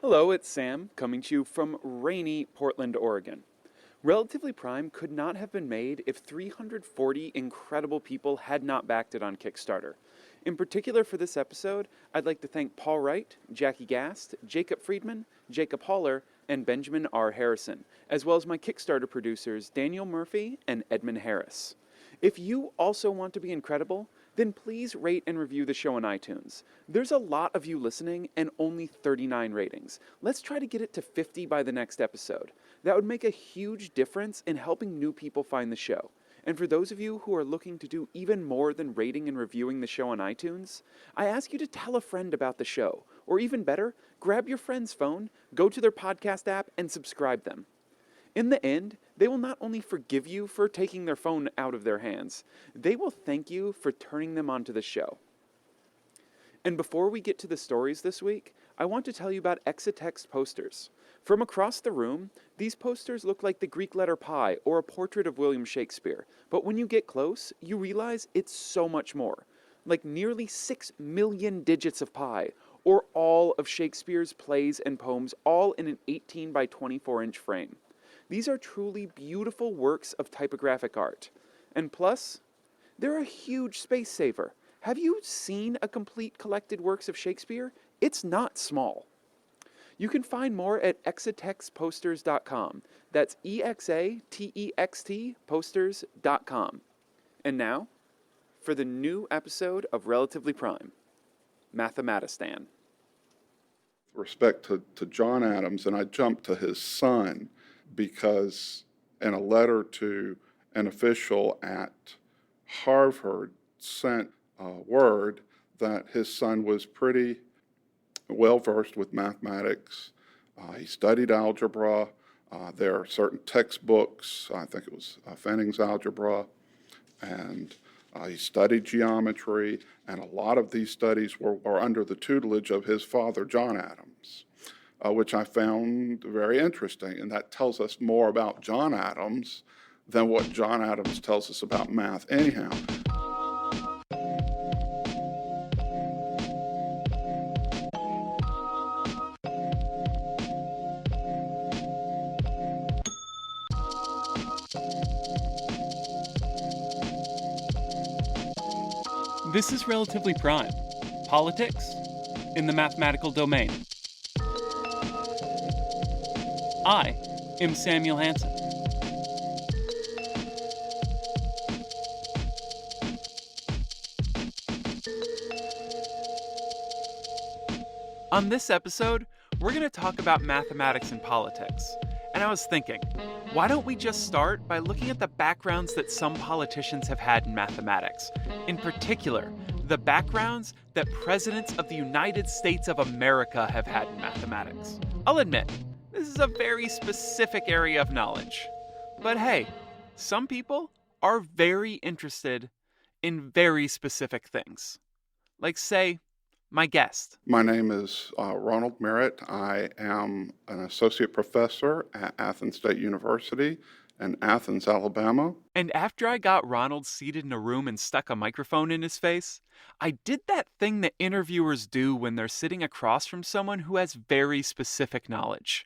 Hello, it's Sam, coming to you from rainy Portland, Oregon. Relatively Prime could not have been made if 340 incredible people had not backed it on Kickstarter. In particular for this episode, I'd like to thank Paul Wright, Jackie Gast, Jacob Friedman, Jacob Haller, and Benjamin R. Harrison, as well as my Kickstarter producers Daniel Murphy and Edmund Harris. If you also want to be incredible, then please rate and review the show on iTunes. There's a lot of you listening and only 39 ratings. Let's try to get it to 50 by the next episode. That would make a huge difference in helping new people find the show. And for those of you who are looking to do even more than rating and reviewing the show on iTunes, I ask you to tell a friend about the show. Or even better, grab your friend's phone, go to their podcast app, and subscribe them. In the end, they will not only forgive you for taking their phone out of their hands, they will thank you for turning them onto the show. And before we get to the stories this week, I want to tell you about Exatext posters. From across the room, these posters look like the Greek letter pi or a portrait of William Shakespeare. But when you get close, you realize it's so much more. Like nearly 6 million digits of pi, or all of Shakespeare's plays and poems, all in an 18 by 24 inch frame. These are truly beautiful works of typographic art. And plus, they're a huge space saver. Have you seen a complete collected works of Shakespeare? It's not small. You can find more at exatextposters.com. That's EXATEXT posters.com. And now, for the new episode of Relatively Prime, Mathematistan. With respect to John Adams, and I jumped to his son because in a letter to an official at Harvard sent word that his son was pretty well versed with mathematics. He studied algebra. There are certain textbooks, I think it was Fenning's algebra, and he studied geometry, and a lot of these studies were under the tutelage of his father, John Adams, which I found very interesting. And that tells us more about John Adams than what John Adams tells us about math anyhow. This is Relatively Prime, politics in the mathematical domain. I am Samuel Hansen. On this episode, we're going to talk about mathematics and politics. And I was thinking, why don't we just start by looking at the backgrounds that some politicians have had in mathematics? In particular, the backgrounds that presidents of the United States of America have had in mathematics. I'll admit, this is a very specific area of knowledge. But hey, some people are very interested in very specific things. Like, say, my guest. My name is Ronald Merritt. I am an associate professor at Athens State University in Athens, Alabama. And after I got Ronald seated in a room and stuck a microphone in his face, I did that thing that interviewers do when they're sitting across from someone who has very specific knowledge.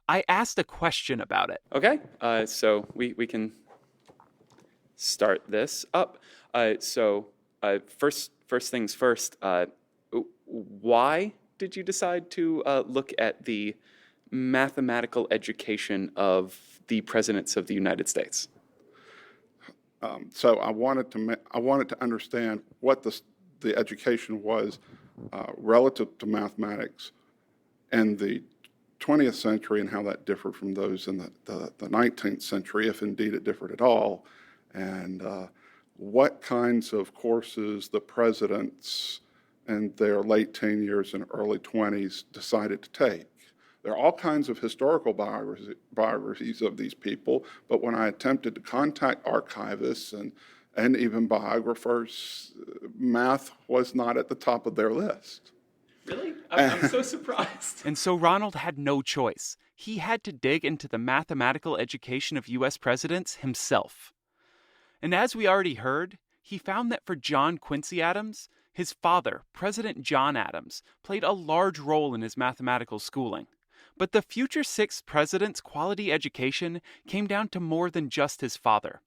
I asked a question about it. Okay, so we can start this up. First things first, why did you decide to look at the mathematical education of the presidents of the United States? So I wanted to understand what the education was relative to mathematics in the 20th century and how that differed from those in the 19th century, if indeed it differed at all, and what kinds of courses the presidents in their late teen years and early 20s decided to take. There are all kinds of historical biographies of these people, but when I attempted to contact archivists and even biographers, math was not at the top of their list. Really? I'm so surprised. And so Ronald had no choice. He had to dig into the mathematical education of U.S. presidents himself. And as we already heard, he found that for John Quincy Adams, His father, President John Adams, played a large role in his mathematical schooling. But the future sixth president's quality education came down to more than just his father.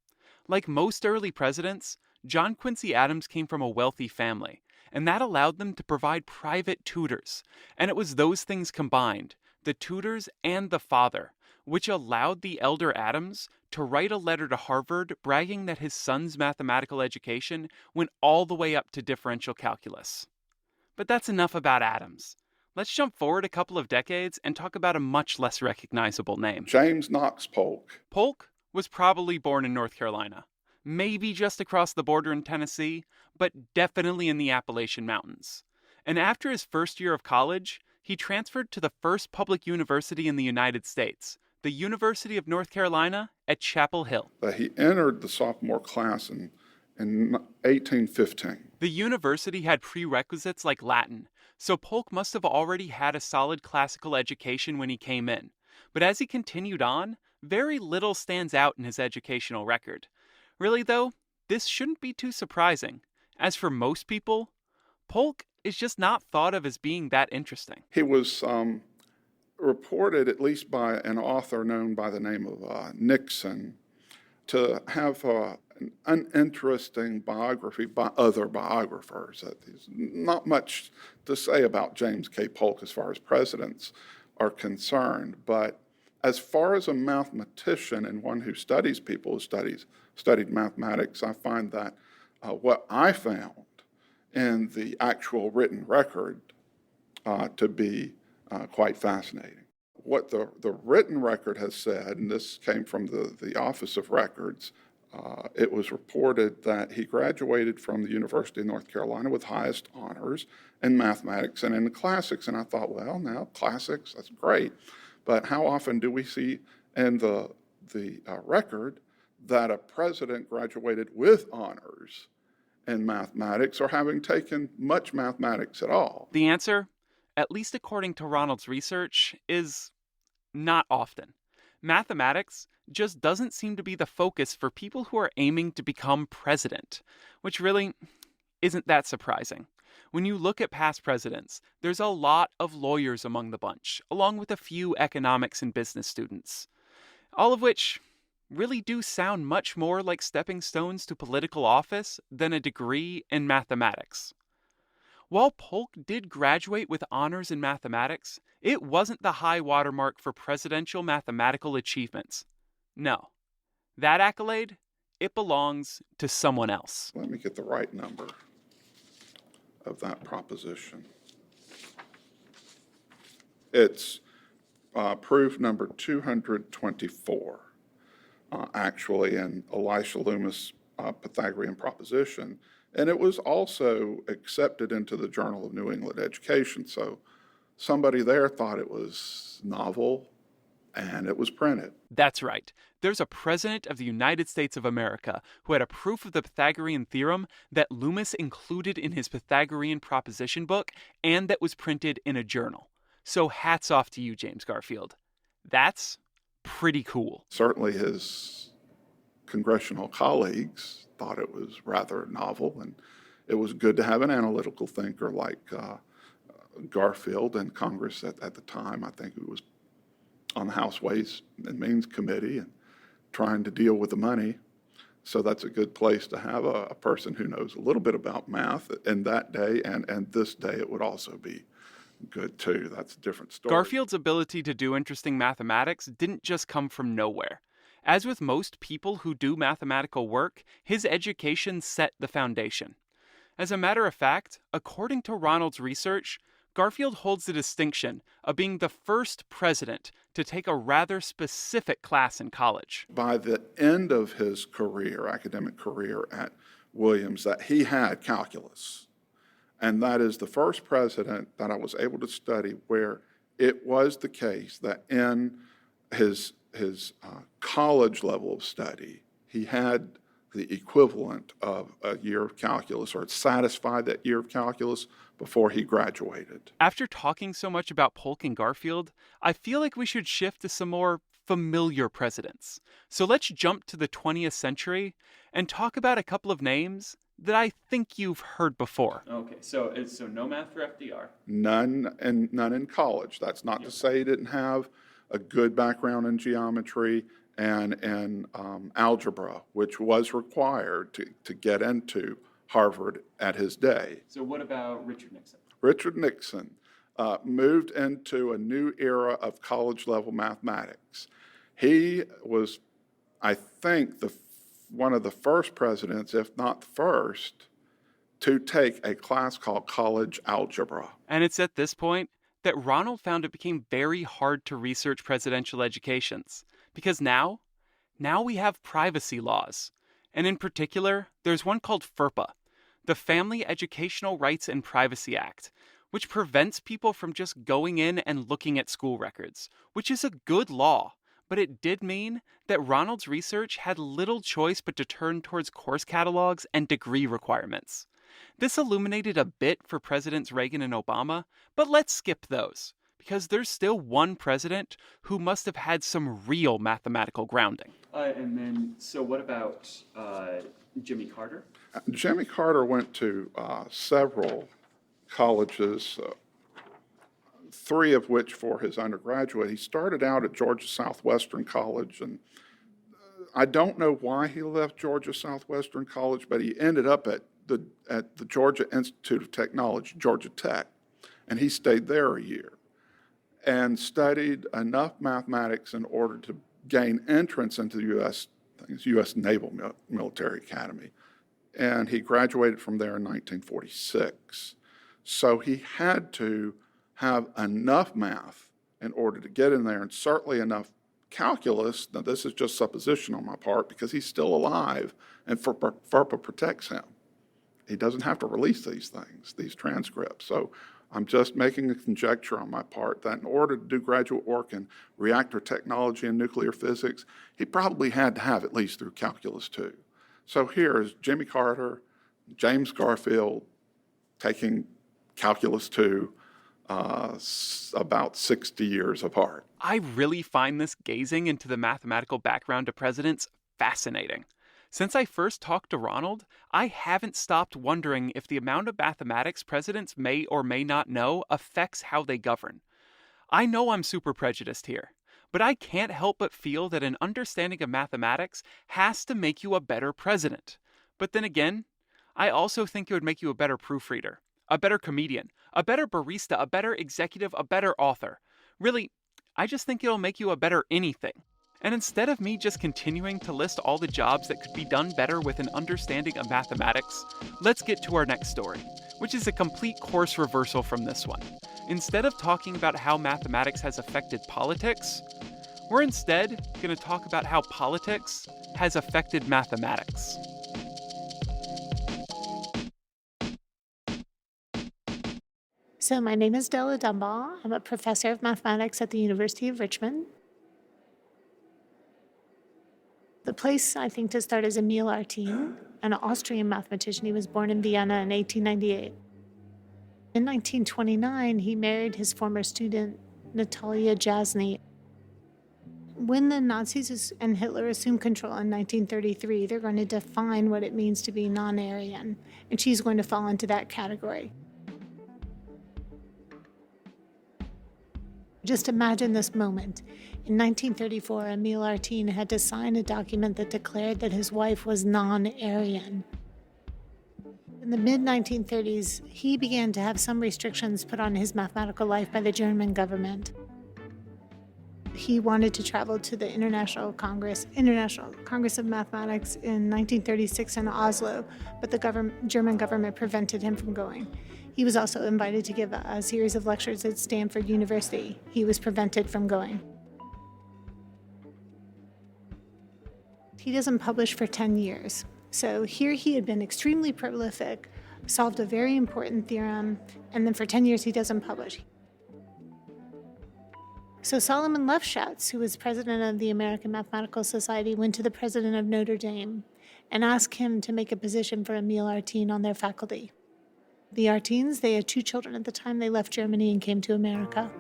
Like most early presidents, John Quincy Adams came from a wealthy family, and that allowed them to provide private tutors. And it was those things combined, the tutors and the father, which allowed the elder Adams to write a letter to Harvard bragging that his son's mathematical education went all the way up to differential calculus. But that's enough about Adams. Let's jump forward a couple of decades and talk about a much less recognizable name. James Knox Polk. Polk was probably born in North Carolina, maybe just across the border in Tennessee, but definitely in the Appalachian Mountains. And after his first year of college, he transferred to the first public university in the United States, the University of North Carolina at Chapel Hill. He entered the sophomore class in 1815. The university had prerequisites like Latin, so Polk must have already had a solid classical education when he came in. But as he continued on, very little stands out in his educational record. Really, though, this shouldn't be too surprising. As for most people, Polk is just not thought of as being that interesting. He was reported, at least by an author known by the name of Nixon, to have an uninteresting biography by other biographers. There's not much to say about James K. Polk as far as presidents are concerned, but as far as a mathematician and one who studies people who studied mathematics, I find that what I found in the actual written record to be quite fascinating. What the written record has said, and this came from the Office of Records, it was reported that he graduated from the University of North Carolina with highest honors in mathematics and in the classics. And I thought, well, now classics, that's great. But how often do we see in the record that a president graduated with honors in mathematics or having taken much mathematics at all? The answer, at least according to Ronald's research, is not often. Mathematics just doesn't seem to be the focus for people who are aiming to become president, which really isn't that surprising. When you look at past presidents, there's a lot of lawyers among the bunch, along with a few economics and business students, all of which really do sound much more like stepping stones to political office than a degree in mathematics. While Polk did graduate with honors in mathematics, it wasn't the high watermark for presidential mathematical achievements. No, that accolade, it belongs to someone else. Let me get the right number of that proposition. It's proof number 224, actually, in Elisha Loomis' Pythagorean proposition. And it was also accepted into the Journal of New England Education. So somebody there thought it was novel, and it was printed. That's right. There's a president of the United States of America who had a proof of the Pythagorean theorem that Loomis included in his Pythagorean proposition book and that was printed in a journal. So hats off to you, James Garfield. That's pretty cool. Certainly his congressional colleagues thought it was rather novel, and it was good to have an analytical thinker like Garfield in Congress at the time. I think he was on the House Ways and Means Committee and trying to deal with the money. So that's a good place to have a person who knows a little bit about math in that day, and this day it would also be good too. That's a different story. Garfield's ability to do interesting mathematics didn't just come from nowhere. As with most people who do mathematical work, his education set the foundation. As a matter of fact, according to Ronald's research, Garfield holds the distinction of being the first president to take a rather specific class in college. By the end of his career, academic career at Williams, that he had calculus. And that is the first president that I was able to study where it was the case that in his college level of study, he had the equivalent of a year of calculus, or it satisfied that year of calculus before he graduated. After talking so much about Polk and Garfield, I feel like we should shift to some more familiar presidents. So let's jump to the 20th century and talk about a couple of names that I think you've heard before. Okay, so no math for FDR. None in college. That's not to say he didn't have a good background in geometry and in algebra, which was required to get into Harvard at his day. So what about Richard Nixon? Richard Nixon moved into a new era of college-level mathematics. He was, I think, one of the first presidents, if not the first, to take a class called college algebra. And it's at this point that Ronald found it became very hard to research presidential educations. Because now we have privacy laws. And in particular, there's one called FERPA, the Family Educational Rights and Privacy Act, which prevents people from just going in and looking at school records, which is a good law. But it did mean that Ronald's research had little choice but to turn towards course catalogs and degree requirements. This illuminated a bit for Presidents Reagan and Obama, but let's skip those, because there's still one president who must have had some real mathematical grounding. And then, so what about Jimmy Carter? Jimmy Carter went to several colleges, three of which for his undergraduate. He started out at Georgia Southwestern College, and I don't know why he left Georgia Southwestern College, but he ended up at the Georgia Institute of Technology, Georgia Tech, and he stayed there a year and studied enough mathematics in order to gain entrance into the U.S. Naval Military Academy. And he graduated from there in 1946. So he had to have enough math in order to get in there, and certainly enough calculus. Now, this is just supposition on my part because he's still alive and FERPA protects him. He doesn't have to release these things, these transcripts. So I'm just making a conjecture on my part that in order to do graduate work in reactor technology and nuclear physics, he probably had to have at least through Calculus 2. So here is Jimmy Carter, James Garfield taking Calculus 2 about 60 years apart. I really find this gazing into the mathematical background of presidents fascinating. Since I first talked to Ronald, I haven't stopped wondering if the amount of mathematics presidents may or may not know affects how they govern. I know I'm super prejudiced here, but I can't help but feel that an understanding of mathematics has to make you a better president. But then again, I also think it would make you a better proofreader, a better comedian, a better barista, a better executive, a better author. Really, I just think it'll make you a better anything. And instead of me just continuing to list all the jobs that could be done better with an understanding of mathematics, let's get to our next story, which is a complete course reversal from this one. Instead of talking about how mathematics has affected politics, we're instead going to talk about how politics has affected mathematics. So my name is Della Dunbar. I'm a professor of mathematics at the University of Richmond. The place, I think, to start is Emil Artin, an Austrian mathematician. He was born in Vienna in 1898. In 1929, he married his former student, Natalia Jasny. When the Nazis and Hitler assumed control in 1933, they're going to define what it means to be non-Aryan, and she's going to fall into that category. Just imagine this moment. In 1934, Emil Artin had to sign a document that declared that his wife was non-Aryan. In the mid-1930s, he began to have some restrictions put on his mathematical life by the German government. He wanted to travel to the International Congress of Mathematics in 1936 in Oslo, but the German government prevented him from going. He was also invited to give a series of lectures at Stanford University. He was prevented from going. He doesn't publish for 10 years. So here he had been extremely prolific, solved a very important theorem, and then for 10 years he doesn't publish. So Solomon Lefschatz, who was president of the American Mathematical Society, went to the president of Notre Dame and asked him to make a position for Emil Artin on their faculty. The Artins, they had 2 children at the time. They left Germany and came to America.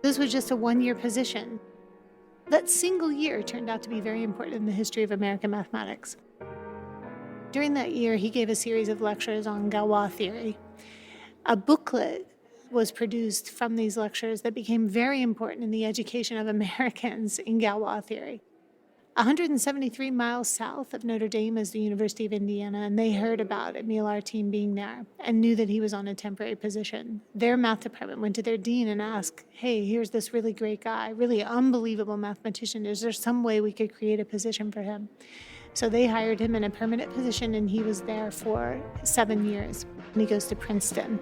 This was just a 1-year position. That single year turned out to be very important in the history of American mathematics. During that year, he gave a series of lectures on Galois theory. A booklet was produced from these lectures that became very important in the education of Americans in Galois theory. 173 miles south of Notre Dame is the University of Indiana, and they heard about Emil Artin being there and knew that he was on a temporary position. Their math department went to their dean and asked, hey, here's this really great guy, really unbelievable mathematician. Is there some way we could create a position for him? So they hired him in a permanent position, and he was there for 7 years. And he goes to Princeton.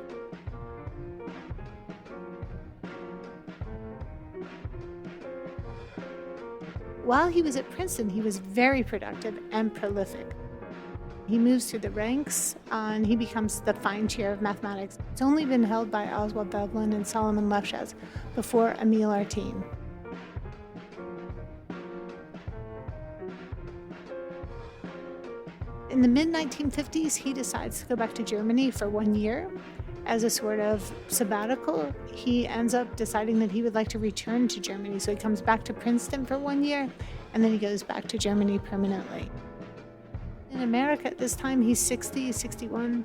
While he was at Princeton, he was very productive and prolific. He moves through the ranks, and he becomes the Fine Chair of Mathematics. It's only been held by Oswald Veblen and Solomon Lefschetz before Emil Artin. In the mid-1950s, he decides to go back to Germany for 1 year. As a sort of sabbatical, he ends up deciding that he would like to return to Germany. So he comes back to Princeton for 1 year, and then he goes back to Germany permanently. In America at this time, he's 60, 61.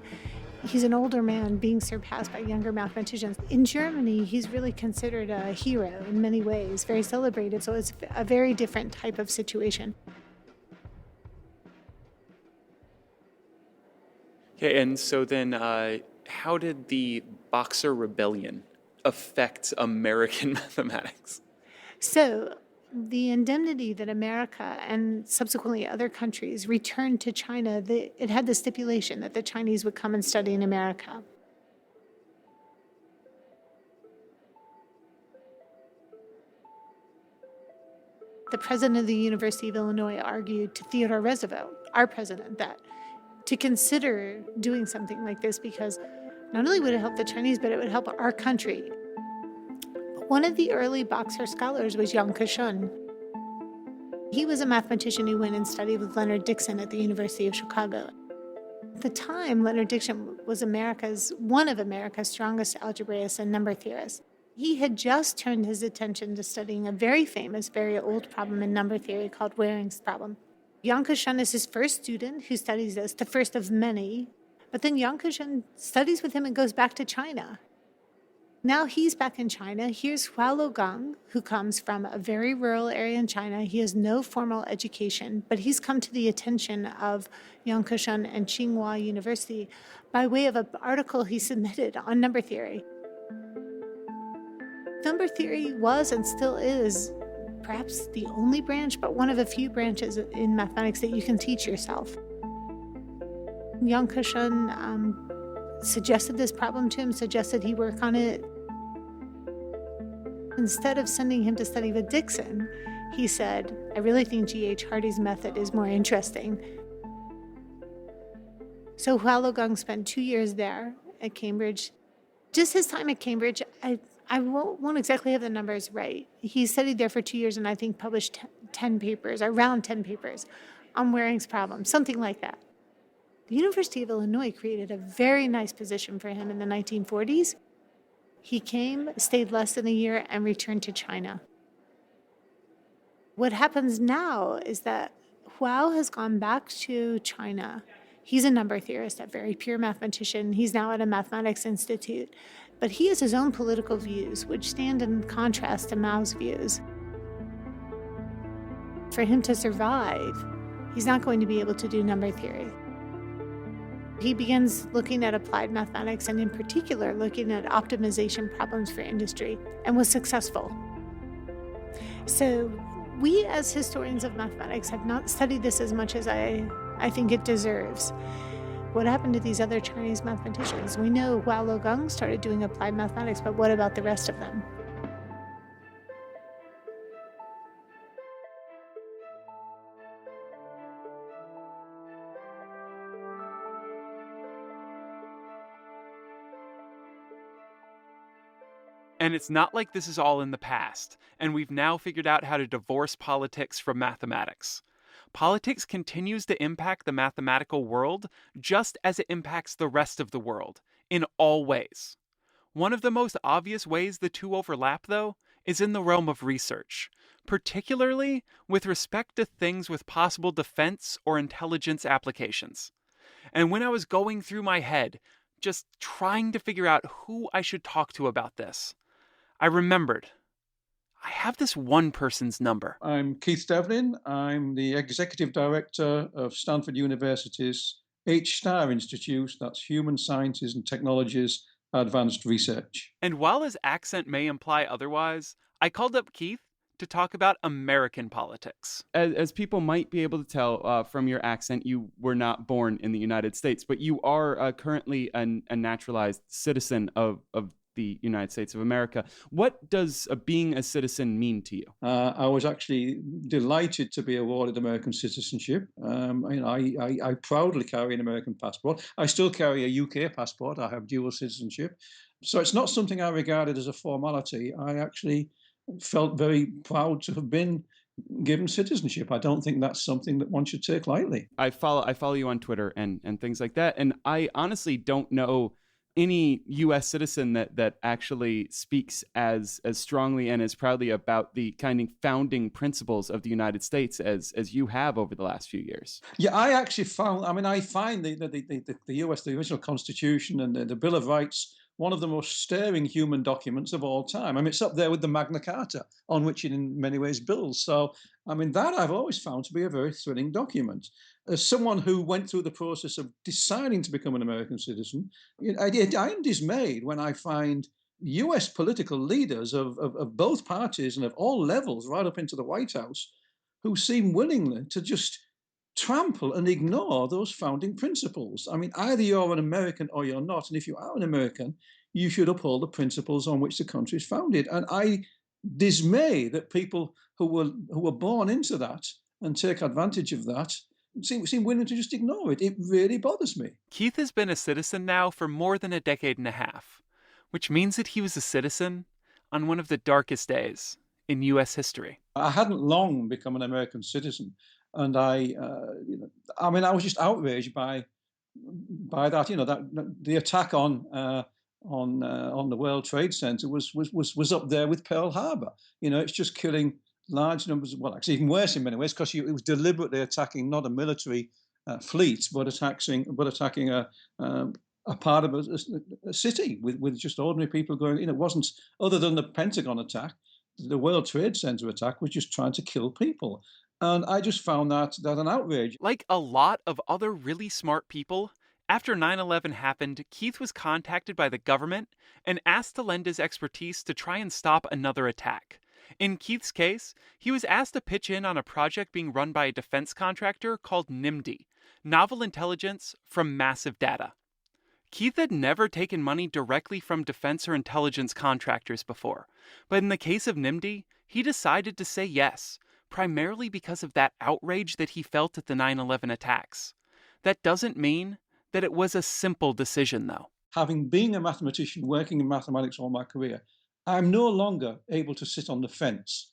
He's an older man being surpassed by younger mathematicians. In Germany, he's really considered a hero in many ways, very celebrated. So it's a very different type of situation. Okay, and so then how did the Boxer Rebellion affect American mathematics? So the indemnity that America and subsequently other countries returned to China, it had the stipulation that the Chinese would come and study in America. The president of the University of Illinois argued to Theodore Roosevelt, our president, that to consider doing something like this because not only would it help the Chinese, but it would help our country. One of the early Boxer scholars was Yang Ke-shun. He was a mathematician who went and studied with Leonard Dixon at the University of Chicago. At the time, Leonard Dixon was one of America's strongest algebraists and number theorists. He had just turned his attention to studying a very famous, very old problem in number theory called Waring's problem. Yang Ke-shun is his first student who studies this, the first of many. But then Yang Ke-shun studies with him and goes back to China. Now he's back in China. Here's Hua Luogang, who comes from a very rural area in China. He has no formal education, but he's come to the attention of Yang Ke-shun and Tsinghua University by way of an article he submitted on number theory. Number theory was and still is perhaps the only branch, but one of a few branches in mathematics that you can teach yourself. Yang Ke-shun suggested this problem to him, suggested he work on it. Instead of sending him to study with Dixon, he said, I really think G.H. Hardy's method is more interesting. So Hua Luogang spent 2 years there at Cambridge. Just his time at Cambridge, I won't exactly have the numbers right. He studied there for 2 years and I think published 10 papers, around 10 papers on Waring's problem, something like that. The University of Illinois created a very nice position for him in the 1940s. He came, stayed less than a year, and returned to China. What happens now is that Hua has gone back to China. He's a number theorist, a very pure mathematician. He's now at a mathematics institute. But he has his own political views, which stand in contrast to Mao's views. For him to survive, he's not going to be able to do number theory. He begins looking at applied mathematics and in particular looking at optimization problems for industry and was successful. So we as historians of mathematics have not studied this as much as I think it deserves. What happened to these other Chinese mathematicians? We know Hua Luogang started doing applied mathematics, but what about the rest of them? And it's not like this is all in the past, and we've now figured out how to divorce politics from mathematics. Politics continues to impact the mathematical world just as it impacts the rest of the world, in all ways. One of the most obvious ways the two overlap, though, is in the realm of research, particularly with respect to things with possible defense or intelligence applications. And when I was going through my head, just trying to figure out who I should talk to about this, I remembered I have this one person's number. I'm Keith Devlin. I'm the Executive Director of Stanford University's H-STAR Institute, that's Human Sciences and Technologies Advanced Research. And while his accent may imply otherwise, I called up Keith to talk about American politics. As people might be able to tell from your accent, you were not born in the United States, but you are currently a naturalized citizen of the United States of America. What does being a citizen mean to you? I was actually delighted to be awarded American citizenship. I proudly carry an American passport. I still carry a UK passport. I have dual citizenship. So it's not something I regarded as a formality. I actually felt very proud to have been given citizenship. I don't think that's something that one should take lightly. I follow you on Twitter and things like that, and I honestly don't know any U.S. citizen that actually speaks as strongly and as proudly about the kind of founding principles of the United States as you have over the last few years. Yeah, I actually I find the U.S., the original Constitution and the Bill of Rights, one of the most stirring human documents of all time. I mean, it's up there with the Magna Carta, on which it in many ways builds. So, that I've always found to be a very thrilling document. As someone who went through the process of deciding to become an American citizen, I am dismayed when I find US political leaders of both parties and of all levels, right up into the White House, who seem willingly to just trample and ignore those founding principles. Either you're an American or you're not. And if you are an American, you should uphold the principles on which the country is founded. And I dismay that people who were born into that and take advantage of that seem willing to just ignore it. It really bothers me. Keith has been a citizen now for more than a decade and a half, which means that he was a citizen on one of the darkest days in U.S. history. I hadn't long become an American citizen, and I was just outraged by that. That the attack on the World Trade Center was up there with Pearl Harbor. It's just killing large numbers. Well, actually, even worse in many ways, because it was deliberately attacking not a military fleet, but attacking a part of a city with just ordinary people going. It wasn't, other than the Pentagon attack, the World Trade Center attack was just trying to kill people. And I just found that an outrage. Like a lot of other really smart people, after 9/11 happened, Keith was contacted by the government and asked to lend his expertise to try and stop another attack. In Keith's case, he was asked to pitch in on a project being run by a defense contractor called NIMD, Novel Intelligence from Massive Data. Keith had never taken money directly from defense or intelligence contractors before, but in the case of NIMD, he decided to say yes, primarily because of that outrage that he felt at the 9/11 attacks. That doesn't mean that it was a simple decision, though. Having been a mathematician working in mathematics all my career, I'm no longer able to sit on the fence.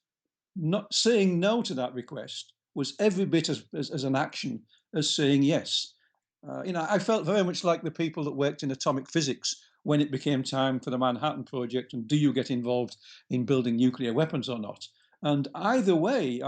Not saying no to that request was every bit as an action as saying yes. I felt very much like the people that worked in atomic physics when it became time for the Manhattan Project and do you get involved in building nuclear weapons or not? And either way,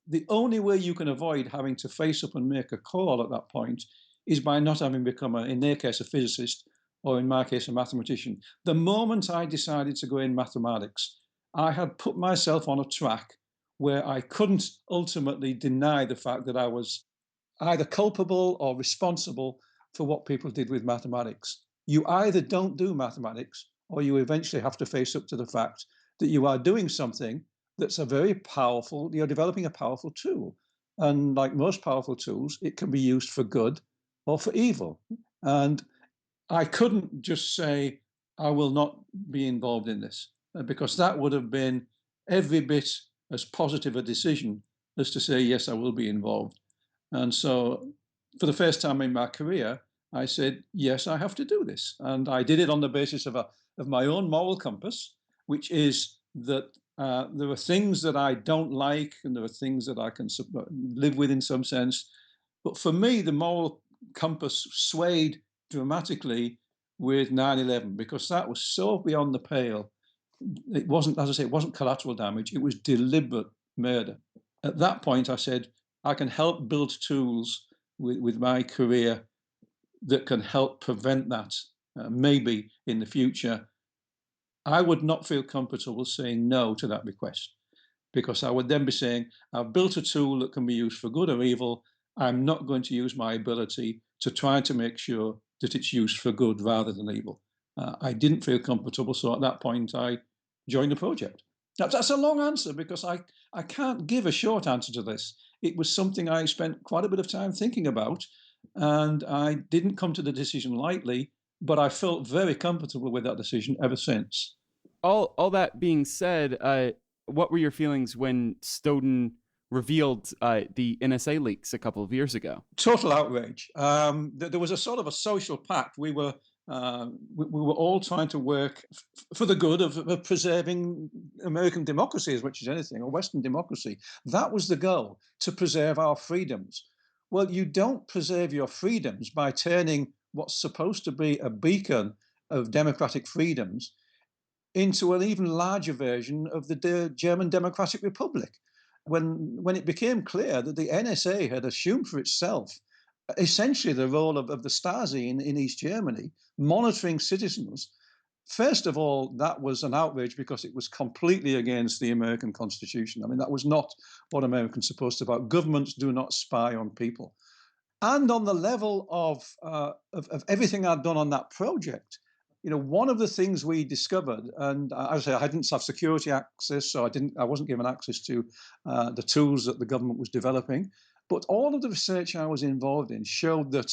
the only way you can avoid having to face up and make a call at that point is by not having become, in their case, a physicist, or in my case, a mathematician. The moment I decided to go in mathematics, I had put myself on a track where I couldn't ultimately deny the fact that I was either culpable or responsible for what people did with mathematics. You either don't do mathematics, or you eventually have to face up to the fact that you are doing something that's you're developing a powerful tool. And like most powerful tools, it can be used for good or for evil. And I couldn't just say, I will not be involved in this, because that would have been every bit as positive a decision as to say, yes, I will be involved. And so for the first time in my career, I said, yes, I have to do this. And I did it on the basis of my own moral compass, which is that there are things that I don't like and there are things that I can live with in some sense. But for me, the moral compass swayed dramatically with 9/11, because that was so beyond the pale It wasn't, as I say, it wasn't collateral damage. It was deliberate murder. At that point, I said, I can help build tools with my career that can help prevent that, maybe in the future. I would not feel comfortable saying no to that request, because I would then be saying, I've built a tool that can be used for good or evil. I'm not going to use my ability to try to make sure that it's used for good rather than evil. I didn't feel comfortable, so at that point, I joined the project. That's a long answer because I can't give a short answer to this. It was something I spent quite a bit of time thinking about, and I didn't come to the decision lightly, but I felt very comfortable with that decision ever since. All that being said, what were your feelings when Snowden revealed the NSA leaks a couple of years ago? Total outrage. There was a sort of a social pact. We were all trying to work for the good of preserving American democracy as much as anything, or Western democracy. That was the goal, to preserve our freedoms. Well, you don't preserve your freedoms by turning what's supposed to be a beacon of democratic freedoms into an even larger version of the German Democratic Republic. When it became clear that the NSA had assumed for itself essentially the role of the Stasi in East Germany, monitoring citizens, first of all, that was an outrage because it was completely against the American Constitution. I mean, that was not what Americans are supposed to be about. Governments do not spy on people. And on the level of everything I'd done on that project, one of the things we discovered, and as I say, I didn't have security access, so I wasn't given access to the tools that the government was developing. But all of the research I was involved in showed that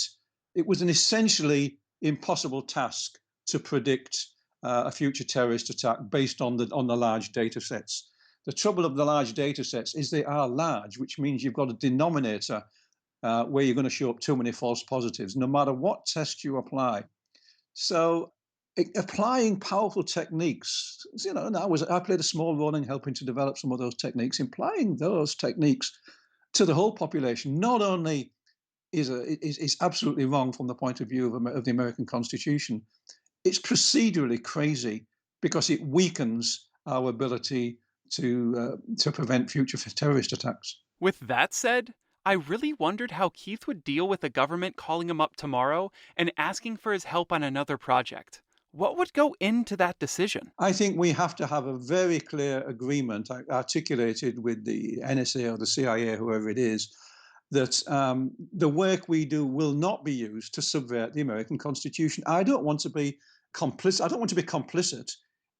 it was an essentially impossible task to predict a future terrorist attack based on the large data sets. The trouble of the large data sets is they are large, which means you've got a denominator where you're going to show up too many false positives, no matter what test you apply. So applying powerful techniques, and I played a small role in helping to develop some of those techniques. Applying those techniques to the whole population not only is absolutely wrong from the point of view of the American Constitution, it's procedurally crazy because it weakens our ability to prevent future terrorist attacks. With that said, I really wondered how Keith would deal with the government calling him up tomorrow and asking for his help on another project. What would go into that decision? I think we have to have a very clear agreement articulated with the NSA or the CIA, whoever it is, that the work we do will not be used to subvert the American Constitution. I don't want to be complicit. I don't want to be complicit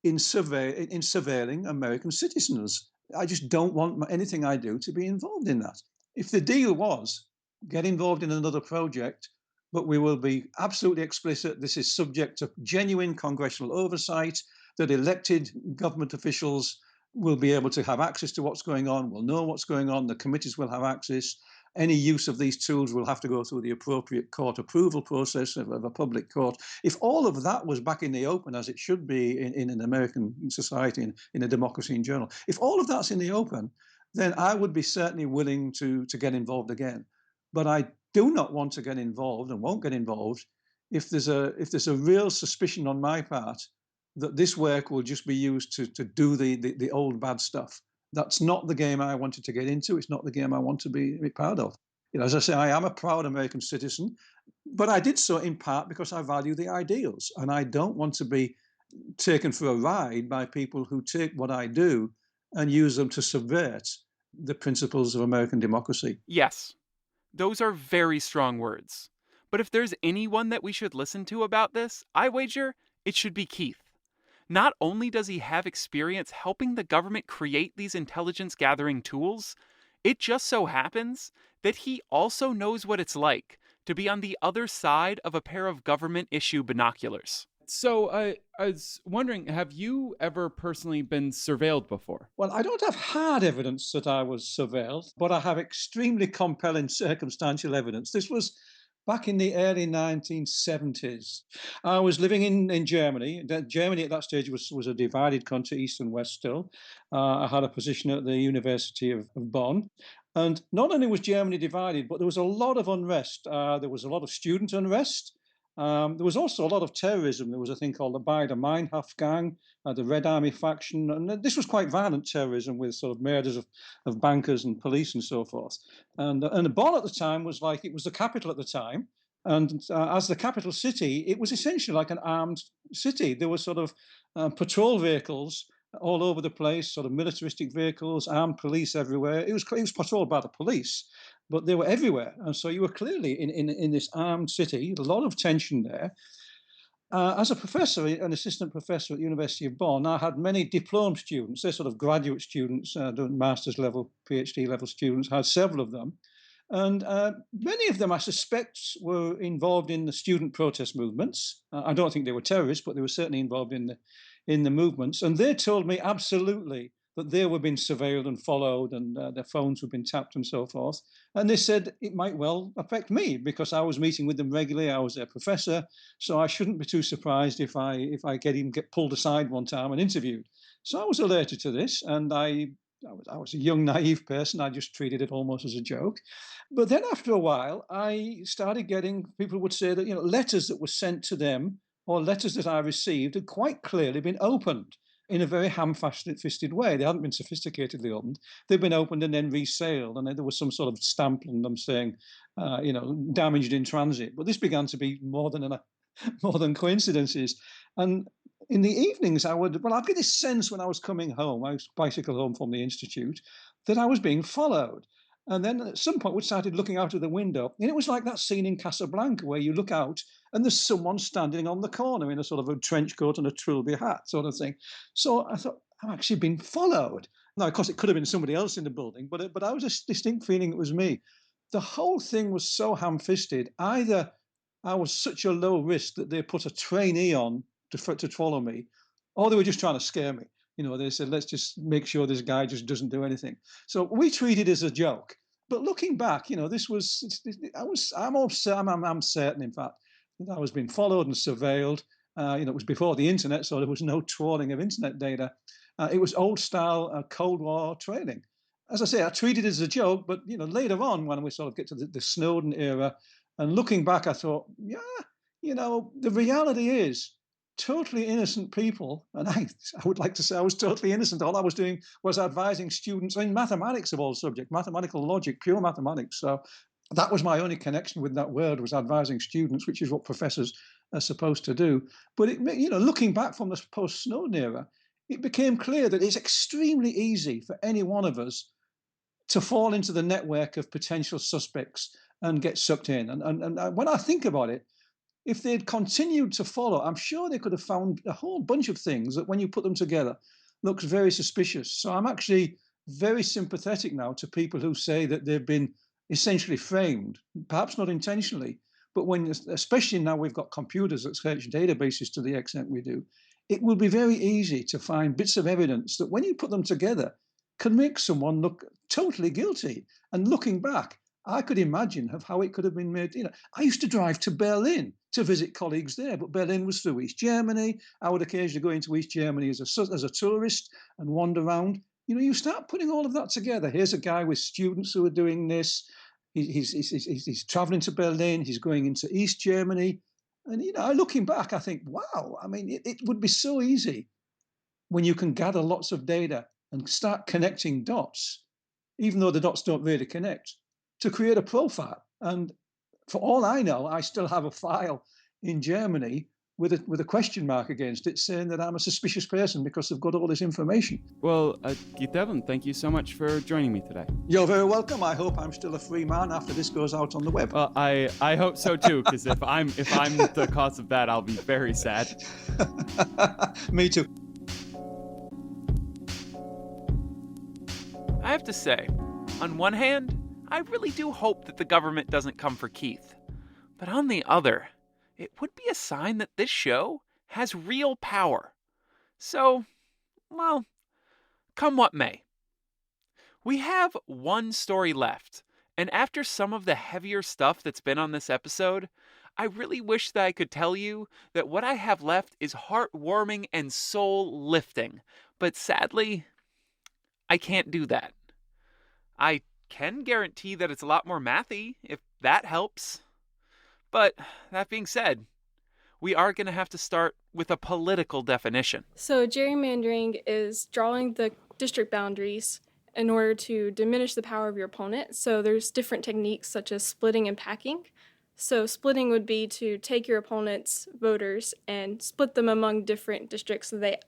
in surveilling American citizens. I just don't want anything I do to be involved in that. If the deal was get involved in another project, but we will be absolutely explicit, this is subject to genuine congressional oversight, that elected government officials will be able to have access to what's going on, will know what's going on, the committees will have access. Any use of these tools will have to go through the appropriate court approval process of a public court. If all of that was back in the open, as it should be in an American society, in a democracy in general, if all of that's in the open, then I would be certainly willing to get involved again. But I do not want to get involved and won't get involved if there's a real suspicion on my part that this work will just be used to do the old bad stuff. That's not the game I wanted to get into. It's not the game I want to be part of. As I say, I am a proud American citizen, but I did so in part because I value the ideals, and I don't want to be taken for a ride by people who take what I do and use them to subvert the principles of American democracy. Yes, those are very strong words. But if there's anyone that we should listen to about this, I wager it should be Keith. Not only does he have experience helping the government create these intelligence gathering tools, it just so happens that he also knows what it's like to be on the other side of a pair of government issue binoculars. So I was wondering, have you ever personally been surveilled before? Well, I don't have hard evidence that I was surveilled, but I have extremely compelling circumstantial evidence. This was back in the early 1970s. I was living in Germany. Germany at that stage was a divided country, East and West still. I had a position at the University of Bonn. And not only was Germany divided, but there was a lot of unrest. There was a lot of student unrest. There was also a lot of terrorism. There was a thing called the Baader Meinhof Gang, the Red Army faction, and this was quite violent terrorism with sort of murders of bankers and police and so forth. And Bonn at the time was like, it was the capital at the time. And as the capital city, it was essentially like an armed city. There were sort of patrol vehicles all over the place, sort of militaristic vehicles, armed police everywhere. It was patrolled by the police, but they were everywhere. And so you were clearly in this armed city, a lot of tension there. As a professor, an assistant professor at the University of Bonn, I had many diploma students. They're sort of graduate students, doing master's level, PhD level students, I had several of them. And many of them, I suspect, were involved in the student protest movements. I don't think they were terrorists, but they were certainly involved in the movements. And they told me absolutely that they were being surveilled and followed, and their phones were being tapped and so forth. And they said it might well affect me because I was meeting with them regularly. I was their professor, so I shouldn't be too surprised if I get pulled aside one time and interviewed. So I was alerted to this, and I was a young, naive person. I just treated it almost as a joke. But then after a while, I started getting, people would say that, letters that were sent to them or letters that I received had quite clearly been opened in a very ham-fisted way. They hadn't been sophisticatedly opened. They'd been opened and then resailed, and then there was some sort of stamp on them saying, damaged in transit. But this began to be more than coincidences. And in the evenings, I'd get this sense when I was coming home, I was bicycle home from the institute, that I was being followed. And then at some point, we started looking out of the window, and it was like that scene in Casablanca where you look out and there's someone standing on the corner in a sort of a trench coat and a trilby hat sort of thing. So I thought, I'm actually being followed. Now, of course, it could have been somebody else in the building, but I was a distinct feeling it was me. The whole thing was so ham-fisted. Either I was such a low risk that they put a trainee on to follow me, or they were just trying to scare me. They said, let's just make sure this guy just doesn't do anything. So we treated it as a joke. But looking back, this was, I'm certain, in fact, that I was being followed and surveilled. It was before the internet, so there was no trawling of internet data. It was old style Cold War training. As I say, I treated it as a joke, but later on, when we sort of get to the Snowden era, and looking back, I thought, yeah, the reality is totally innocent people, and I would like to say I was totally innocent. All I was doing was advising students in mathematics of all subjects, mathematical logic, pure mathematics. So that was my only connection with that world, was advising students, which is what professors are supposed to do. But looking back from the post-Snowden era, it became clear that it's extremely easy for any one of us to fall into the network of potential suspects and get sucked in. And when I think about it, if they'd continued to follow, I'm sure they could have found a whole bunch of things that when you put them together looks very suspicious. So I'm actually very sympathetic now to people who say that they've been essentially framed, perhaps not intentionally, but especially now we've got computers that search databases to the extent we do, it will be very easy to find bits of evidence that when you put them together can make someone look totally guilty. And looking back, I could imagine of how it could have been made. I used to drive to Berlin to visit colleagues there, but Berlin was through East Germany. I would occasionally go into East Germany as a tourist and wander around. You start putting all of that together. Here's a guy with students who are doing this. He's traveling to Berlin. He's going into East Germany. And, looking back, I think, wow, I mean, it would be so easy when you can gather lots of data and start connecting dots, even though the dots don't really connect, to create a profile. And for all I know, I still have a file in Germany with a question mark against it saying that I'm a suspicious person because they've got all this information. Well, Keith Evan, thank you so much for joining me today. You're very welcome. I hope I'm still a free man after this goes out on the web. Well, I hope so too, because if I'm the cause of that, I'll be very sad. Me too. I have to say, on one hand, I really do hope that the government doesn't come for Keith. But on the other, it would be a sign that this show has real power. So, well, come what may. We have one story left, and after some of the heavier stuff that's been on this episode, I really wish that I could tell you that what I have left is heartwarming and soul-lifting. But sadly, I can't do that. I can guarantee that it's a lot more mathy, if that helps. But that being said, we are going to have to start with a political definition. So gerrymandering is drawing the district boundaries in order to diminish the power of your opponent. So there's different techniques such as splitting and packing. So splitting would be to take your opponent's voters and split them among different districts so that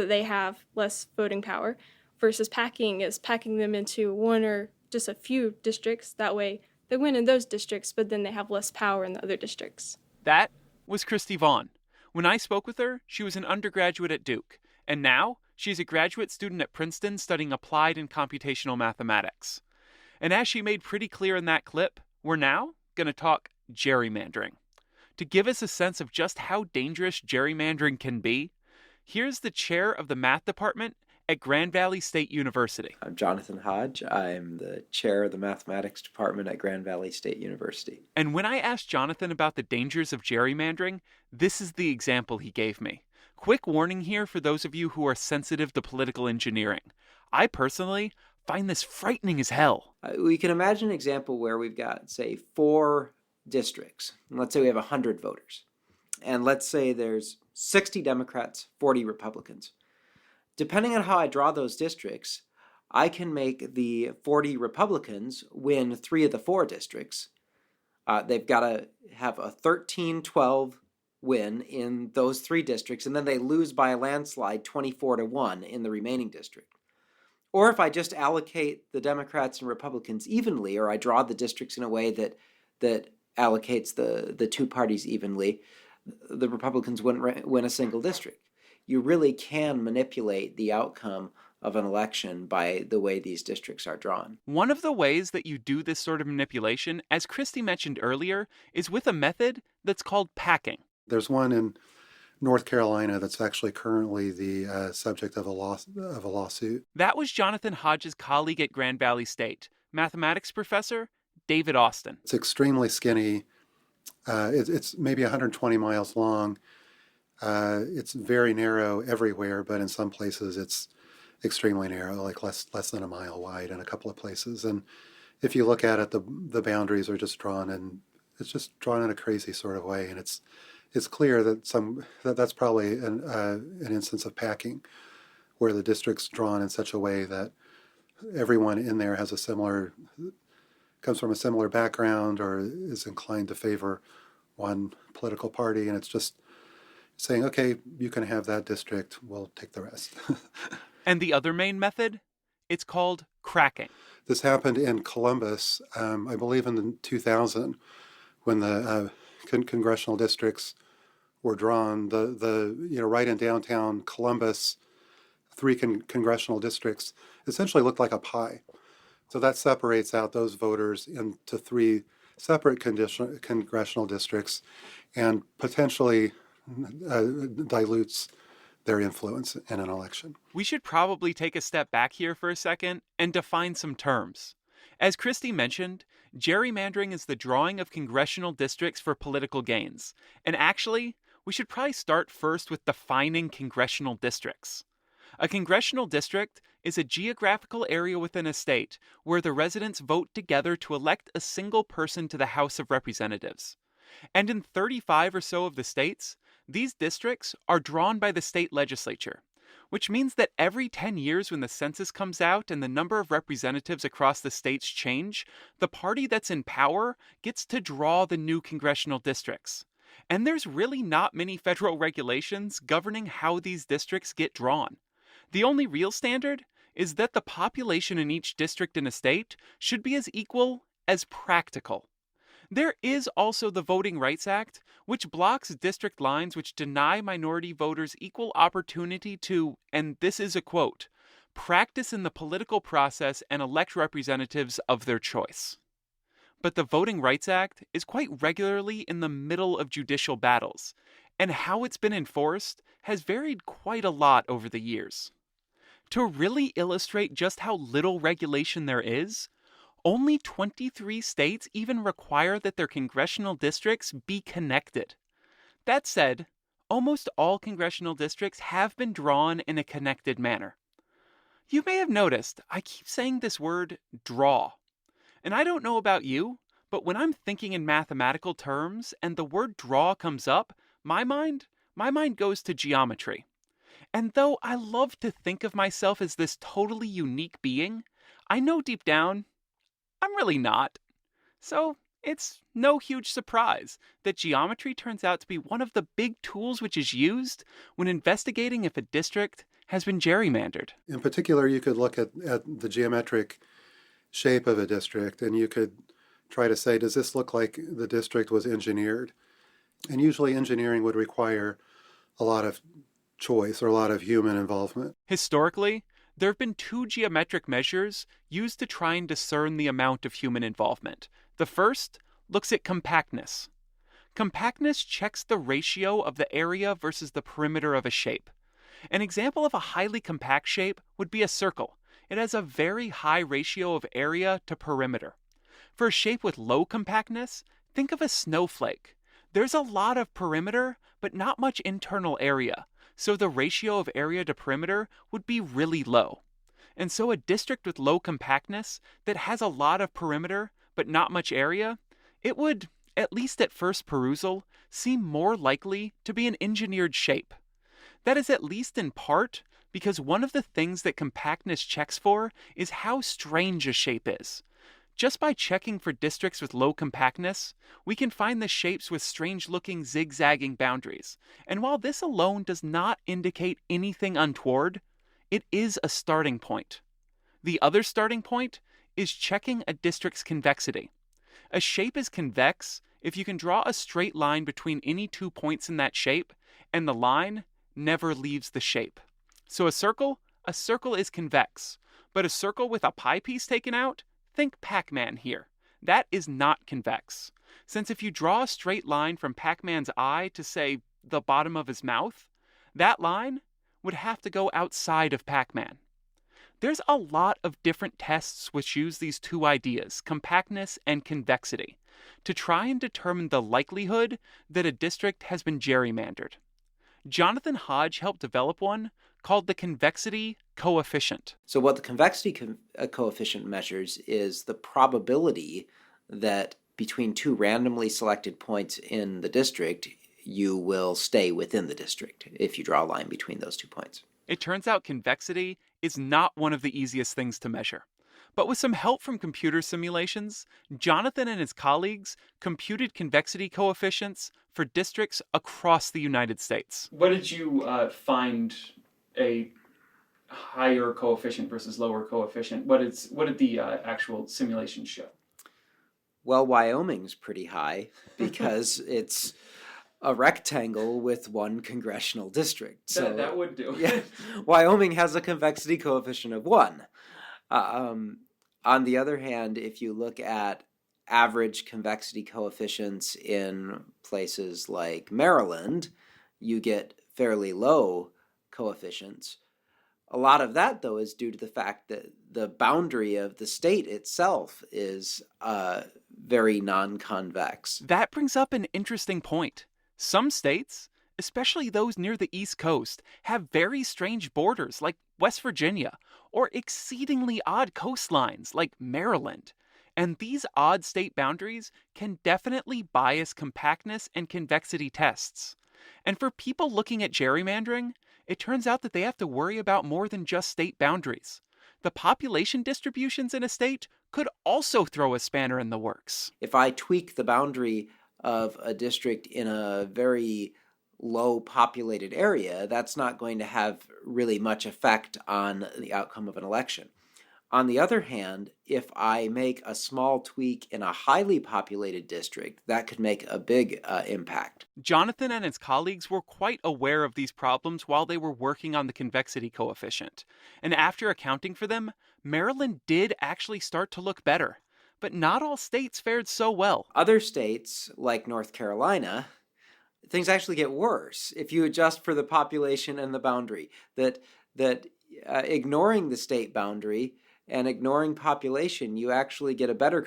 they have less voting power, versus packing is packing them into one or just a few districts. That way they win in those districts, but then they have less power in the other districts. That was Christy Vaughn. When I spoke with her, she was an undergraduate at Duke, and now she's a graduate student at Princeton studying applied and computational mathematics. And as she made pretty clear in that clip, we're now going to talk gerrymandering. To give us a sense of just how dangerous gerrymandering can be, here's the chair of the math department at Grand Valley State University. I'm Jonathan Hodge. I'm the chair of the mathematics department at Grand Valley State University. And when I asked Jonathan about the dangers of gerrymandering, this is the example he gave me. Quick warning here for those of you who are sensitive to political engineering. I personally find this frightening as hell. We can imagine an example where we've got, say, 4 districts. And let's say we have 100 voters. And let's say there's 60 Democrats, 40 Republicans. Depending on how I draw those districts, I can make the 40 Republicans win 3 of the 4 districts. They've got to have a 13-12 win in those 3 districts, and then they lose by a landslide 24-1 in the remaining district. Or if I just allocate the Democrats and Republicans evenly, or I draw the districts in a way that allocates the 2 parties evenly, the Republicans wouldn't win a single district. You really can manipulate the outcome of an election by the way these districts are drawn. One of the ways that you do this sort of manipulation, as Christy mentioned earlier, is with a method that's called packing. There's one in North Carolina that's actually currently the subject of a lawsuit. That was Jonathan Hodge's colleague at Grand Valley State, mathematics professor David Austin. It's extremely skinny. It's maybe 120 miles long. It's very narrow everywhere, but in some places it's extremely narrow, like less than a mile wide in a couple of places. And if you look at it, the boundaries are just drawn, and it's just drawn in a crazy sort of way. And it's clear that that's probably an instance of packing, where the district's drawn in such a way that everyone in there comes from a similar background or is inclined to favor one political party, and it's just saying, okay, you can have that district, we'll take the rest. And the other main method? It's called cracking. This happened in Columbus, I believe in 2000, when the congressional districts were drawn. Right in downtown Columbus, 3 congressional districts essentially looked like a pie. So that separates out those voters into 3 separate congressional districts and potentially dilutes their influence in an election. We should probably take a step back here for a second and define some terms. As Christy mentioned, gerrymandering is the drawing of congressional districts for political gains. And actually, we should probably start first with defining congressional districts. A congressional district is a geographical area within a state where the residents vote together to elect a single person to the House of Representatives. And in 35 or so of the states, these districts are drawn by the state legislature, which means that every 10 years when the census comes out and the number of representatives across the states change, the party that's in power gets to draw the new congressional districts. And there's really not many federal regulations governing how these districts get drawn. The only real standard is that the population in each district in a state should be as equal as practical. There is also the Voting Rights Act, which blocks district lines which deny minority voters equal opportunity to, and this is a quote, practice in the political process and elect representatives of their choice. But the Voting Rights Act is quite regularly in the middle of judicial battles, and how it's been enforced has varied quite a lot over the years. To really illustrate just how little regulation there is, only 23 states even require that their congressional districts be connected. That said, almost all congressional districts have been drawn in a connected manner. You may have noticed I keep saying this word, draw. And I don't know about you, but when I'm thinking in mathematical terms and the word draw comes up, my mind goes to geometry. And though I love to think of myself as this totally unique being, I know deep down I'm really not. So it's no huge surprise that geometry turns out to be one of the big tools which is used when investigating if a district has been gerrymandered. In particular, you could look at the geometric shape of a district and you could try to say, does this look like the district was engineered? And usually engineering would require a lot of choice or a lot of human involvement. Historically, there have been two geometric measures used to try and discern the amount of human involvement. The first looks at compactness. Compactness checks the ratio of the area versus the perimeter of a shape. An example of a highly compact shape would be a circle. It has a very high ratio of area to perimeter. For a shape with low compactness, think of a snowflake. There's a lot of perimeter, but not much internal area, so the ratio of area to perimeter would be really low. And so a district with low compactness that has a lot of perimeter, but not much area, it would, at least at first perusal, seem more likely to be an engineered shape. That is at least in part because one of the things that compactness checks for is how strange a shape is. Just by checking for districts with low compactness, we can find the shapes with strange-looking zigzagging boundaries. And while this alone does not indicate anything untoward, it is a starting point. The other starting point is checking a district's convexity. A shape is convex if you can draw a straight line between any 2 points in that shape, and the line never leaves the shape. So a circle is convex, but a circle with a pie piece taken out, think Pac-Man here. That is not convex. Since if you draw a straight line from Pac-Man's eye to, say, the bottom of his mouth, that line would have to go outside of Pac-Man. There's a lot of different tests which use these two ideas, compactness and convexity, to try and determine the likelihood that a district has been gerrymandered. Jonathan Hodge helped develop one called the convexity coefficient. So what the convexity coefficient measures is the probability that between two randomly selected points in the district, you will stay within the district if you draw a line between those 2 points. It turns out convexity is not one of the easiest things to measure. But with some help from computer simulations, Jonathan and his colleagues computed convexity coefficients for districts across the United States. What did you find a higher coefficient versus lower coefficient? What did the actual simulation show? Well, Wyoming's pretty high because it's a rectangle with one congressional district. So that would do. Yeah, Wyoming has a convexity coefficient of 1. On the other hand, if you look at average convexity coefficients in places like Maryland, you get fairly low coefficients. A lot of that, though, is due to the fact that the boundary of the state itself is very non-convex. That brings up an interesting point. Some states, especially those near the East Coast, have very strange borders like West Virginia, or exceedingly odd coastlines like Maryland. And these odd state boundaries can definitely bias compactness and convexity tests. And for people looking at gerrymandering, it turns out that they have to worry about more than just state boundaries. The population distributions in a state could also throw a spanner in the works. If I tweak the boundary of a district in a very low populated area, that's not going to have really much effect on the outcome of an election. On the other hand, if I make a small tweak in a highly populated district, that could make a big impact. Jonathan and his colleagues were quite aware of these problems while they were working on the convexity coefficient. And after accounting for them, Maryland did actually start to look better. But not all states fared so well. Other states, like North Carolina, things actually get worse if you adjust for the population and the boundary. That ignoring the state boundary and ignoring population, you actually get a better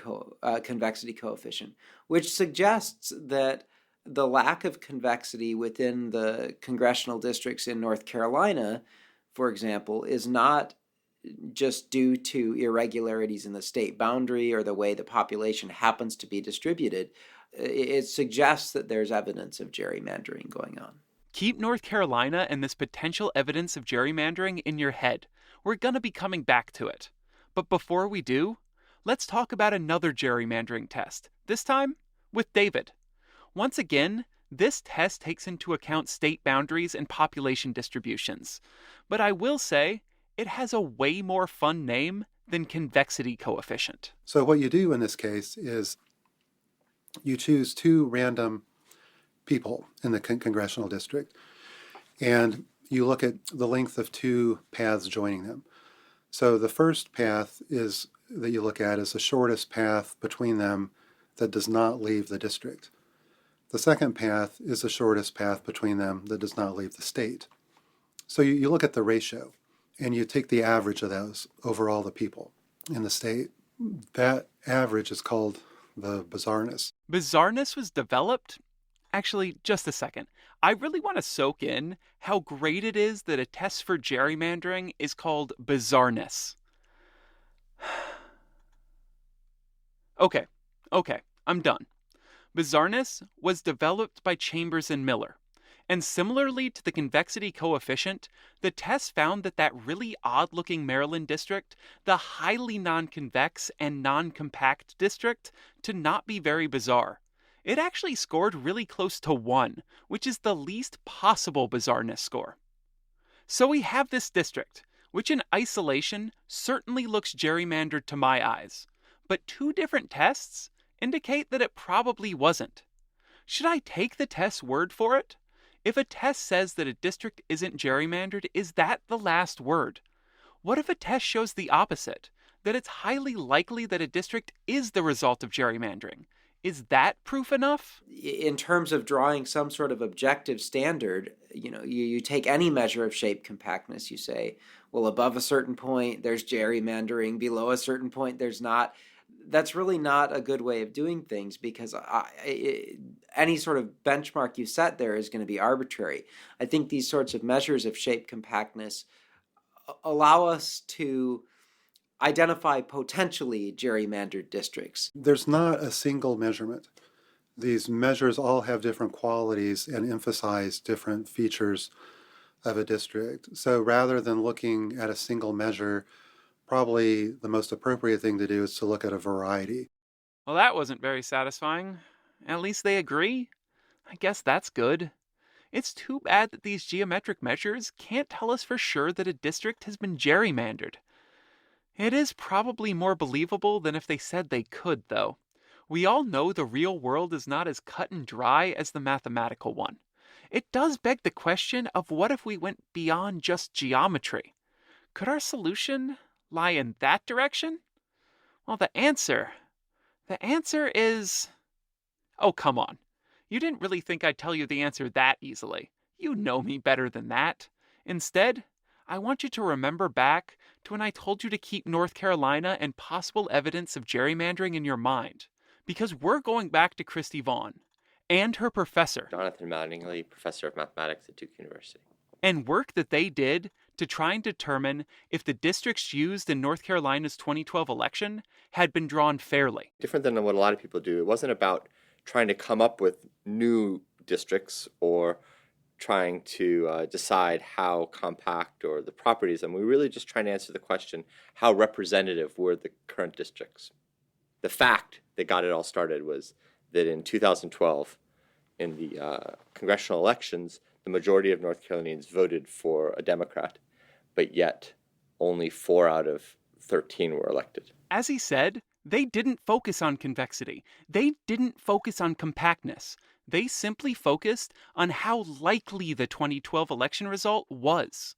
convexity coefficient, which suggests that the lack of convexity within the congressional districts in North Carolina, for example, is not just due to irregularities in the state boundary or the way the population happens to be distributed. it suggests that there's evidence of gerrymandering going on. Keep North Carolina and this potential evidence of gerrymandering in your head. We're going to be coming back to it. But before we do, let's talk about another gerrymandering test, this time with David. Once again, this test takes into account state boundaries and population distributions. But I will say, it has a way more fun name than convexity coefficient. So what you do in this case is you choose two random people in the congressional district, and you look at the length of two paths joining them. So the first path that you look at is the shortest path between them that does not leave the district. The second path is the shortest path between them that does not leave the state. So you look at the ratio, and you take the average of those over all the people in the state. That average is called the bizarreness. Bizarreness was developed? Actually, just a second. I really want to soak in how great it is that a test for gerrymandering is called bizarreness. Okay, I'm done. Bizarreness was developed by Chambers and Miller. And similarly to the convexity coefficient, the test found that really odd-looking Maryland district, the highly non-convex and non-compact district, to not be very bizarre. It actually scored really close to 1, which is the least possible bizarreness score. So we have this district, which in isolation certainly looks gerrymandered to my eyes. But two different tests indicate that it probably wasn't. Should I take the test's word for it? If a test says that a district isn't gerrymandered, is that the last word? What if a test shows the opposite, that it's highly likely that a district is the result of gerrymandering? Is that proof enough? In terms of drawing some sort of objective standard, you take any measure of shape compactness, you say, well, above a certain point, there's gerrymandering, below a certain point, there's not. That's really not a good way of doing things, because any sort of benchmark you set there is going to be arbitrary. I think these sorts of measures of shape compactness allow us to identify potentially gerrymandered districts. There's not a single measurement. These measures all have different qualities and emphasize different features of a district. So rather than looking at a single measure, probably the most appropriate thing to do is to look at a variety. Well, that wasn't very satisfying. At least they agree. I guess that's good. It's too bad that these geometric measures can't tell us for sure that a district has been gerrymandered. It is probably more believable than if they said they could, though. We all know the real world is not as cut and dry as the mathematical one. It does beg the question of what if we went beyond just geometry? Could our solution lie in that direction? Well, the answer is... Oh, come on. You didn't really think I'd tell you the answer that easily. You know me better than that. Instead, I want you to remember back to when I told you to keep North Carolina and possible evidence of gerrymandering in your mind. Because we're going back to Christy Vaughn and her professor. Jonathan Mattingly, professor of mathematics at Duke University. And work that they did to try and determine if the districts used in North Carolina's 2012 election had been drawn fairly. Different than what a lot of people do. It wasn't about trying to come up with new districts or trying to decide how compact or the properties. And we were really just trying to answer the question, how representative were the current districts? The fact that got it all started was that in 2012, in the congressional elections, the majority of North Carolinians voted for a Democrat, but yet only 4 out of 13 were elected. As he said, they didn't focus on convexity. They didn't focus on compactness. They simply focused on how likely the 2012 election result was.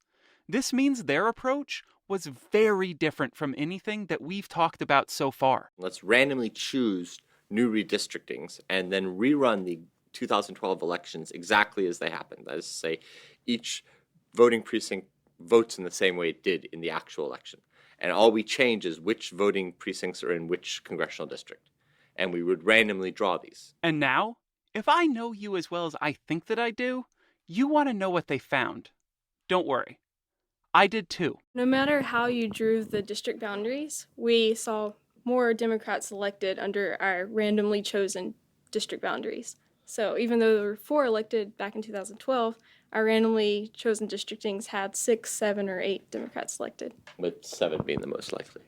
This means their approach was very different from anything that we've talked about so far. Let's randomly choose new redistrictings and then rerun the 2012 elections exactly as they happened. That is to say, each voting precinct votes in the same way it did in the actual election. And all we change is which voting precincts are in which congressional district. And we would randomly draw these. And now, if I know you as well as I think that I do, you want to know what they found. Don't worry. I did too. No matter how you drew the district boundaries, we saw more Democrats elected under our randomly chosen district boundaries. So even though there were 4 elected back in 2012, our randomly chosen districtings had 6, 7, or 8 Democrats elected. With 7 being the most likely.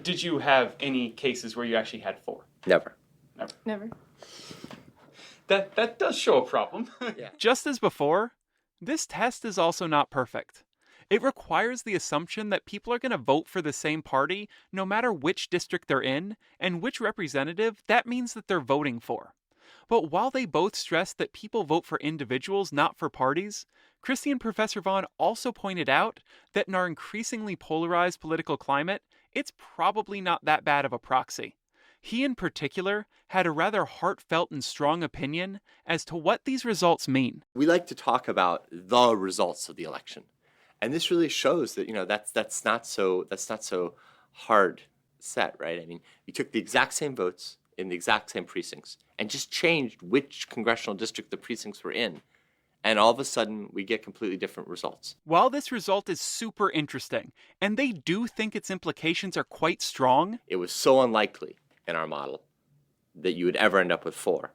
Did you have any cases where you actually had 4? Never. Never. That does show a problem. Yeah. Just as before, this test is also not perfect. It requires the assumption that people are going to vote for the same party no matter which district they're in and which representative that means that they're voting for. But while they both stress that people vote for individuals, not for parties, Christy and Professor Vaughn also pointed out that in our increasingly polarized political climate, it's probably not that bad of a proxy. He in particular had a rather heartfelt and strong opinion as to what these results mean. We like to talk about the results of the election. And this really shows that, that's not so hard set, right? I mean, you took the exact same votes in the exact same precincts and just changed which congressional district the precincts were in. And all of a sudden, we get completely different results. While this result is super interesting, and they do think its implications are quite strong, it was so unlikely in our model that you would ever end up with 4,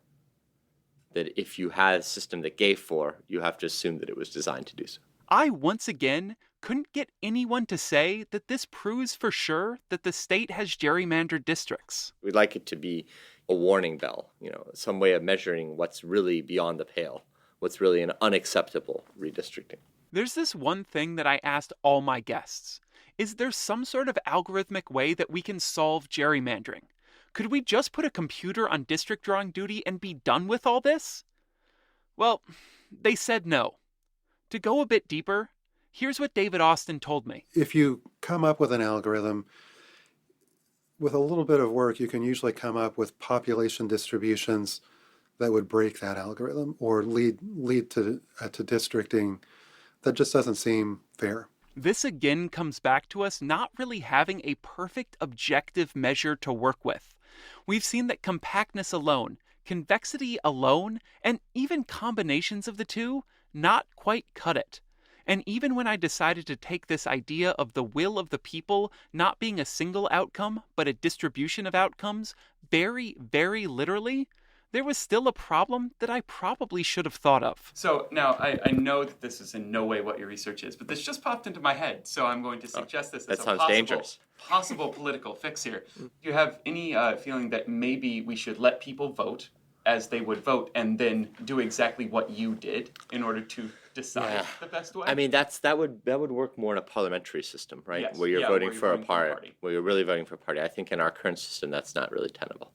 that if you had a system that gave 4, you have to assume that it was designed to do so. I once again couldn't get anyone to say that this proves for sure that the state has gerrymandered districts. We'd like it to be a warning bell, some way of measuring what's really beyond the pale, what's really an unacceptable redistricting. There's this one thing that I asked all my guests. Is there some sort of algorithmic way that we can solve gerrymandering? Could we just put a computer on district drawing duty and be done with all this? Well, they said no. To go a bit deeper, here's what David Austin told me. If you come up with an algorithm, with a little bit of work, you can usually come up with population distributions that would break that algorithm or lead to districting that just doesn't seem fair. This again comes back to us not really having a perfect objective measure to work with. We've seen that compactness alone, convexity alone, and even combinations of the two not quite cut it. And even when I decided to take this idea of the will of the people not being a single outcome, but a distribution of outcomes, very, very literally, there was still a problem that I probably should have thought of. So now I know that this is in no way what your research is, but this just popped into my head, so I'm going to suggest this as a possible political fix here. Do you have any feeling that maybe we should let people vote as they would vote and then do exactly what you did in order to decide the best way? I mean, that would work more in a parliamentary system, right? Yes. Where you're voting for a party. party. Where you're really voting for a party. I think in our current system, that's not really tenable.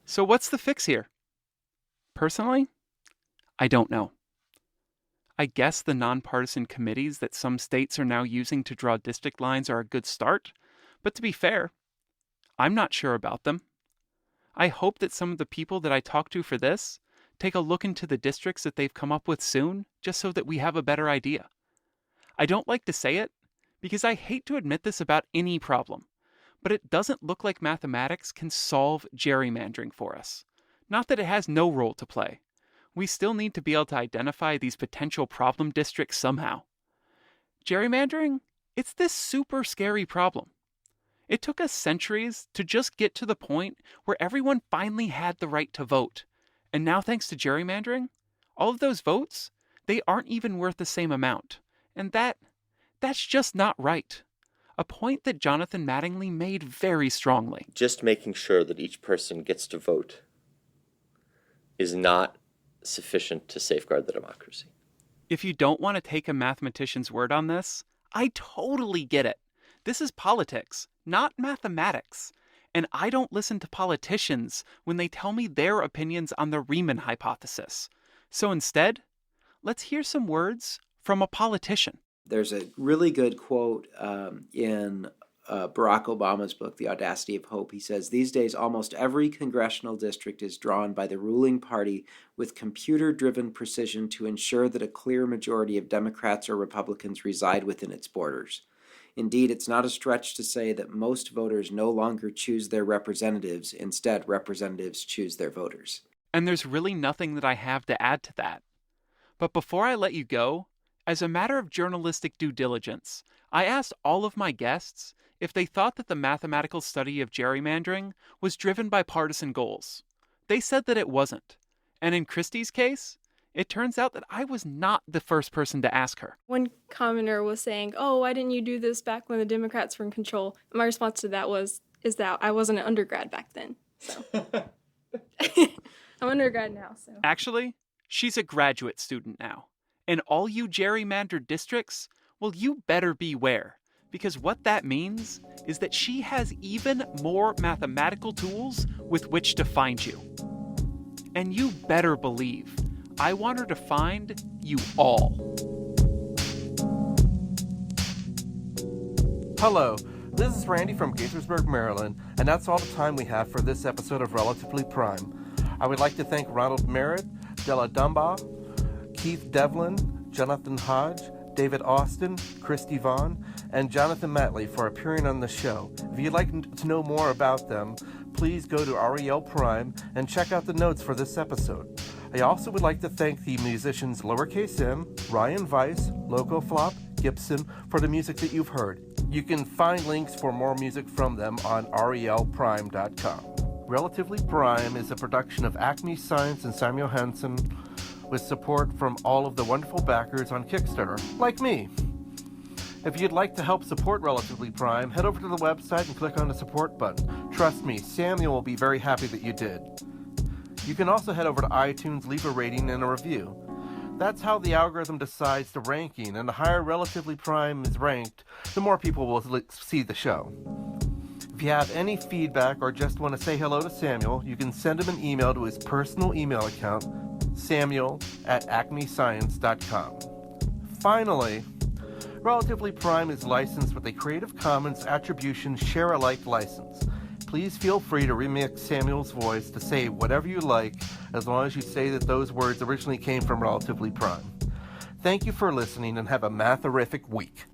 So what's the fix here? Personally, I don't know. I guess the nonpartisan committees that some states are now using to draw district lines are a good start, but to be fair, I'm not sure about them. I hope that some of the people that I talk to for this take a look into the districts that they've come up with soon, just so that we have a better idea. I don't like to say it, because I hate to admit this about any problem, but it doesn't look like mathematics can solve gerrymandering for us. Not that it has no role to play. We still need to be able to identify these potential problem districts somehow. Gerrymandering, it's this super scary problem. It took us centuries to just get to the point where everyone finally had the right to vote. And now thanks to gerrymandering, all of those votes, they aren't even worth the same amount. And that's just not right. A point that Jonathan Mattingly made very strongly. Just making sure that each person gets to vote is not sufficient to safeguard the democracy. If you don't want to take a mathematician's word on this, I totally get it. This is politics, not mathematics. And I don't listen to politicians when they tell me their opinions on the Riemann hypothesis. So instead, let's hear some words from a politician. There's a really good quote in Barack Obama's book, The Audacity of Hope. He says, "These days, almost every congressional district is drawn by the ruling party with computer-driven precision to ensure that a clear majority of Democrats or Republicans reside within its borders. Indeed, it's not a stretch to say that most voters no longer choose their representatives. Instead, representatives choose their voters." And there's really nothing that I have to add to that. But before I let you go, as a matter of journalistic due diligence, I asked all of my guests if they thought that the mathematical study of gerrymandering was driven by partisan goals. they said that it wasn't. And in Christy's case, it turns out that I was not the first person to ask her. One commenter was saying, "Oh, why didn't you do this back when the Democrats were in control?" And my response to that is that I wasn't an undergrad back then. So I'm undergrad now, so. Actually, she's a graduate student now. And all you gerrymandered districts, well, you better beware. Because what that means is that she has even more mathematical tools with which to find you. And you better believe, I want her to find you all. Hello, this is Randy from Gaithersburg, Maryland, and that's all the time we have for this episode of Relatively Prime. I would like to thank Ronald Merritt, Della Dumbaugh, Keith Devlin, Jonathan Hodge, David Austin, Christy Vaughn, and Jonathan Matley for appearing on the show. If you'd like to know more about them, please go to REL Prime and check out the notes for this episode. I also would like to thank the musicians Lowercase M, Ryan Weiss, Loco Flop, Gibson for the music that you've heard. You can find links for more music from them on relprime.com. Relatively Prime is a production of Acme Science and Samuel Hansen with support from all of the wonderful backers on Kickstarter, like me. If you'd like to help support Relatively Prime, head over to the website and click on the support button. Trust me, Samuel will be very happy that you did. You can also head over to iTunes, leave a rating and a review. That's how the algorithm decides the ranking, and the higher Relatively Prime is ranked, the more people will see the show. If you have any feedback or just want to say hello to Samuel, you can send him an email to his personal email account, samuel@acmescience.com. Finally, Relatively Prime is licensed with a Creative Commons Attribution Share-alike license. Please feel free to remix Samuel's voice to say whatever you like, as long as you say that those words originally came from Relatively Prime. Thank you for listening and have a matherific week.